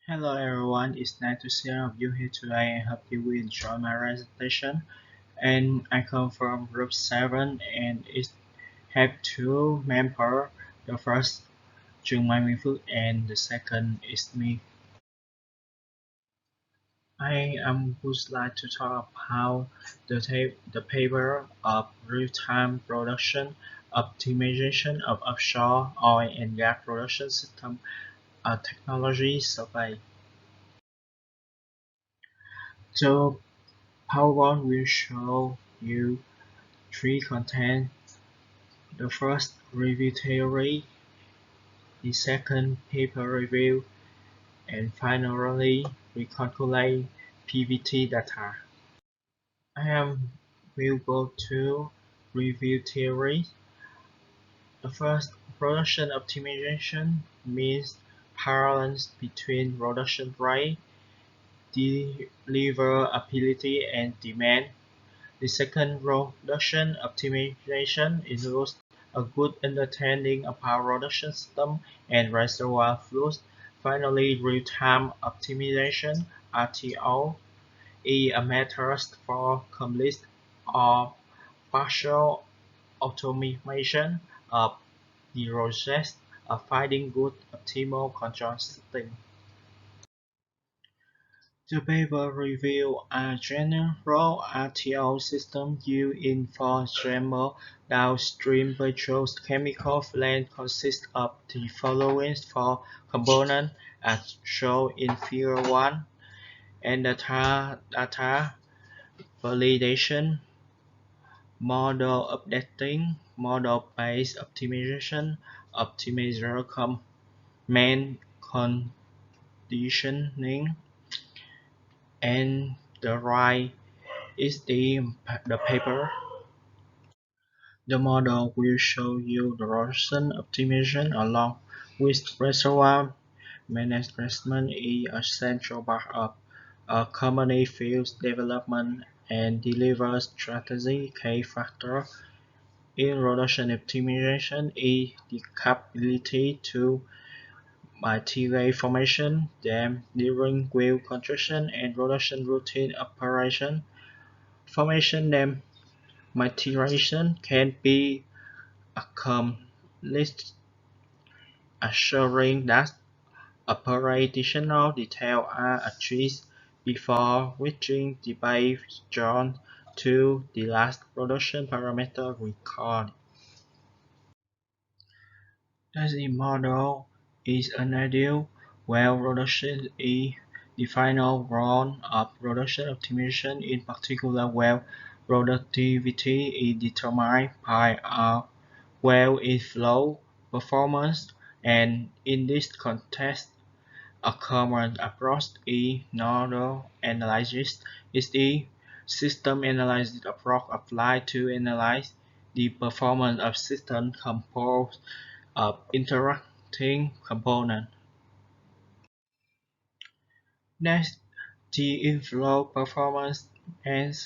Hello everyone, it's nice to see all of you here today. I hope you will enjoy my presentation. And I come from group 7 and it have two members. The first Jung Mai Minh Phước and the second is me. I would like to talk about the paper of real-time production optimization of offshore oil and gas production system technology survey. So PowerPoint will show you three contents: the first review theory, the second paper review, and finally we calculate PVT data. I will go to review theory. The first, production optimization means balance between production rate, deliverability, and demand. The second production optimization includes a good understanding of our production system and reservoir flows. Finally, real-time optimization (RTO) is a method for complete or partial automation of the process of finding good optimal control setting. The paper reveals a general RTO system used in for downstream petrochemical plants consists of the following four components as shown in Figure 1: and data validation, model updating, model-based optimization, optimizer command conditioning, and the right is the paper. The model will show you the Rosen optimization along with reservoir management is a central part of a company field development and delivery strategy. Key factor in production optimization is the capability to mitigate formation, dam during well construction and production routine operation. Formation dam maturation can be accomplished assuring that operational details are achieved before reaching the base zone to the last production parameter recorded. The model is an ideal where production is the final run of production optimization, in particular where productivity is determined by a well inflow performance, and in this context, a common approach is nodal analysis. Is the system analysis approach applied to analyze the performance of systems composed of interacting components. Next, the inflow performance and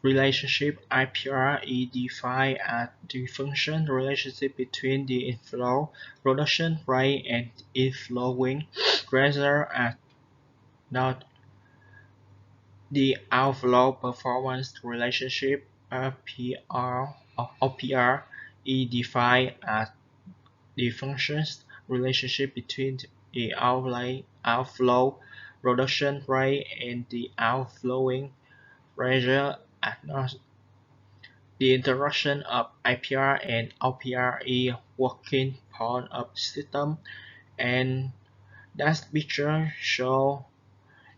relationship (IPR) is defined as the function relationship between the inflow production rate and inflowing pressure at not the outflow performance relationship (OPR) is defined as the functions relationship between the outflow production rate and the outflowing pressure at not. The interaction of IPR and OPR is working point of the system, and that picture shows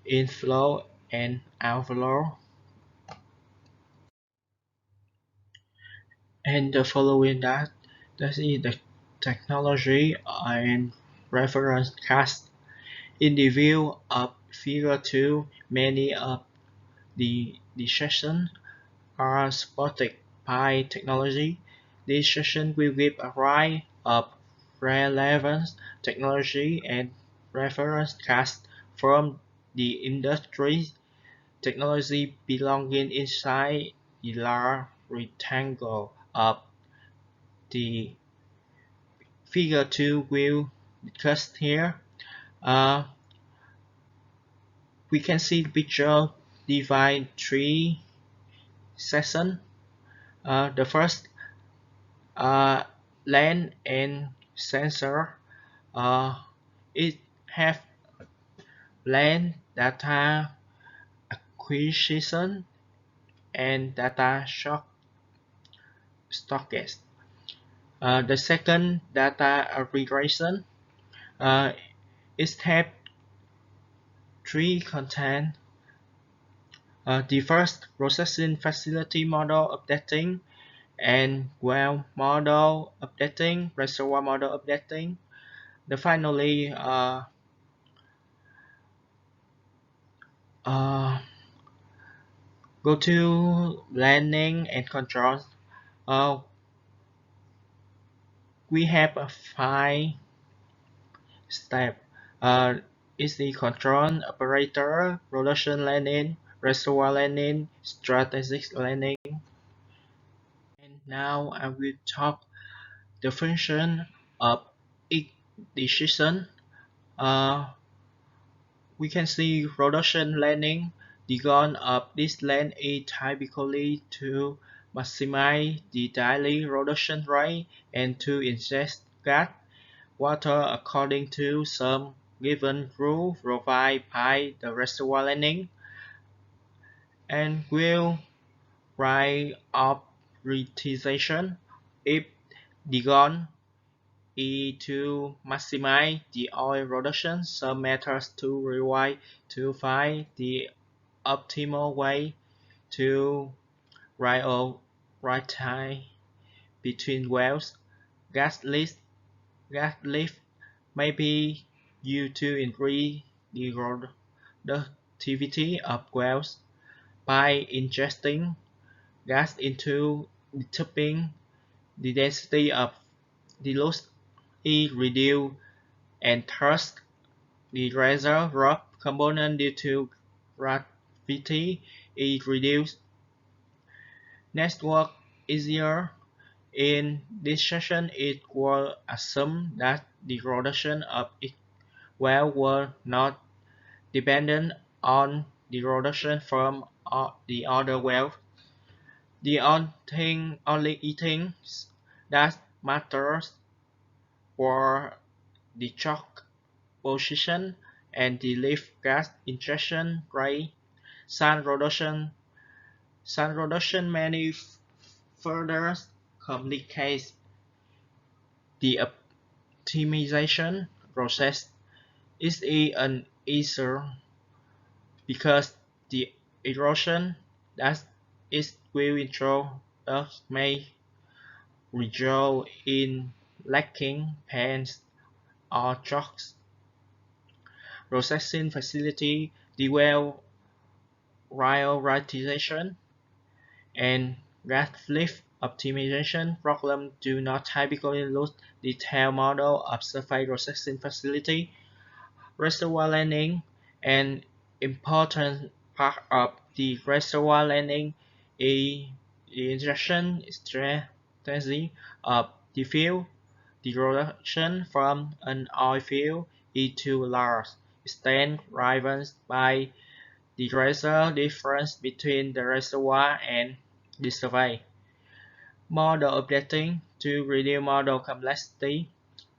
inflow and outflow. And the following that is the technology and reference cast. In the view of Figure 2, many of the sessions are supported by technology. This session will give a array of relevant technology and reference cast from the industry. Technology belonging inside the large rectangle of the Figure 2 will discuss here. Uh, we can see the picture divide three sections. The first land and sensor. It have land data acquisition and data storage. The second data aggregation. Uh, it have three content. The first processing facility model updating and well model updating, reservoir model updating. The finally uh, go to planning and control. Uh, we have a five step. Is the control operator, production planning, reservoir planning, strategic planning. And now I will talk the function of each decision. Uh, we can see production planning. The goal of this plan is typically to maximize the daily production rate and to ingest gas, water according to some given rule provided by the reservoir planning, and will write up prioritization if the goal to maximize the oil production. Some methods to rewrite to find the optimal way to write a right time between wells. Gas lift, gas lift may be used to increase the productivity of wells by injecting gas into the tubing. The density of the loss is reduced and thus the reservoir component due to gravity is reduced. Network easier. In this session, it will assume that the rotation of each well will not dependent on the rotation from the other well. The only things that matters were the choke position and the lift gas injection rate. Sun rotation many further complicates the optimization process. Is an easier because the erosion that it will introduce may result in lacking pans or trucks. Processing facility, the well prioritization, and gas lift optimization problems do not typically look detailed model of surface processing facility. Reservoir landing, an important part of the reservoir landing is the injection strategy of the fuel. The reduction from an oil field is to large extent driven by the greater difference between the reservoir and the surface. Model updating to reduce model complexity.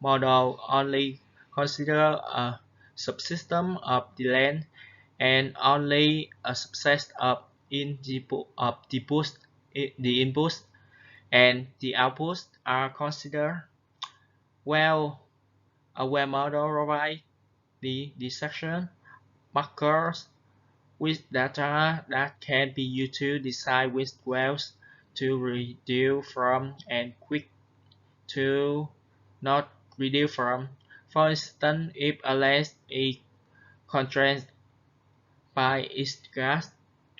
Model only consider a subsystem of the land and only a subset of the inputs and the outputs are considered. Well, a well model provides the dissection markers with data that can be used to decide which wells to reduce from and quick to not reduce from. For instance, if a land is constrained by its gas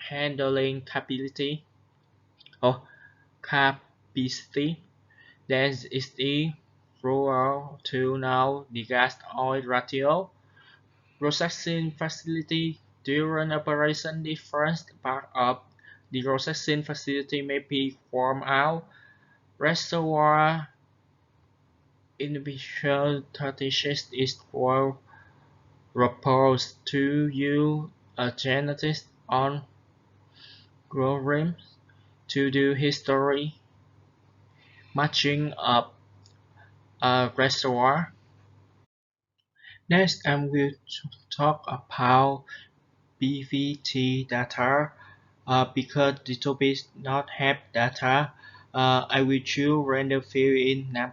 handling capacity, then it is crucial to know the gas-oil ratio. Processing facility during operation. Different parts of the processing facility may be formed out reservoir individual 36 is 12 propose to you a genetic algorithm to do history matching up a reservoir. Next, I will talk about BVT data. Because the topic not have data, I will choose random field in Nam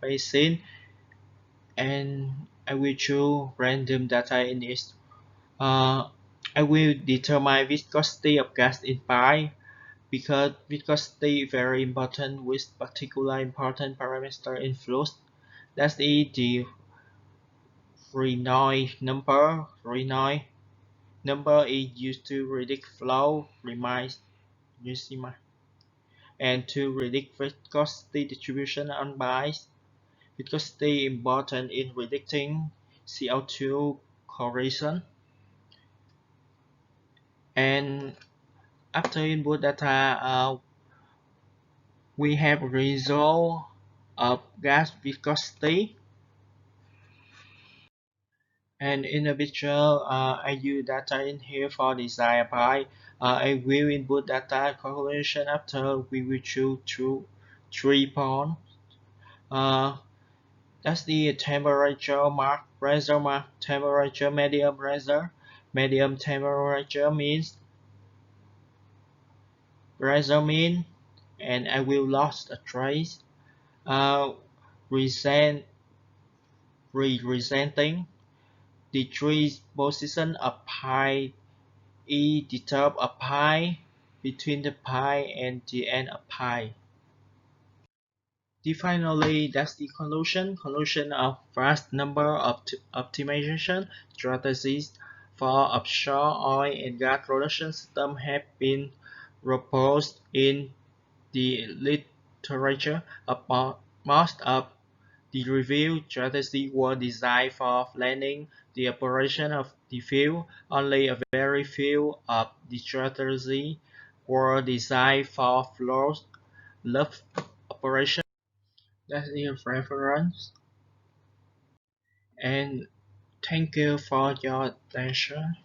Basin and I will choose random data in it. Uh, I will determine viscosity of gas in pi because viscosity is very important with particular important parameter in fluid. That is the Reynolds number. Reynolds number is used to predict flow, reminds and to predict viscosity distribution on bias. Viscosity is important in predicting CO2 corrosion. And after input data, we have result of gas viscosity. And in the picture, I use data in here for design apply. I will input data calculation after we will choose three points. Uh, that's the temperature mark, pressure mark, temperature, medium pressure. Medium temperature means pressure mean, and I will lost a trace. Resent, representing the three position of pi E the top of pi, between the pi and the end of pi. Finally, that's the conclusion. Conclusion of vast number of optimization strategies for offshore oil and gas production system have been proposed in the literature. About most of the reviewed strategies were designed for planning the operation of the field. Only a very few of the strategies were designed for flow-left operation. That's the reference. And thank you for your attention.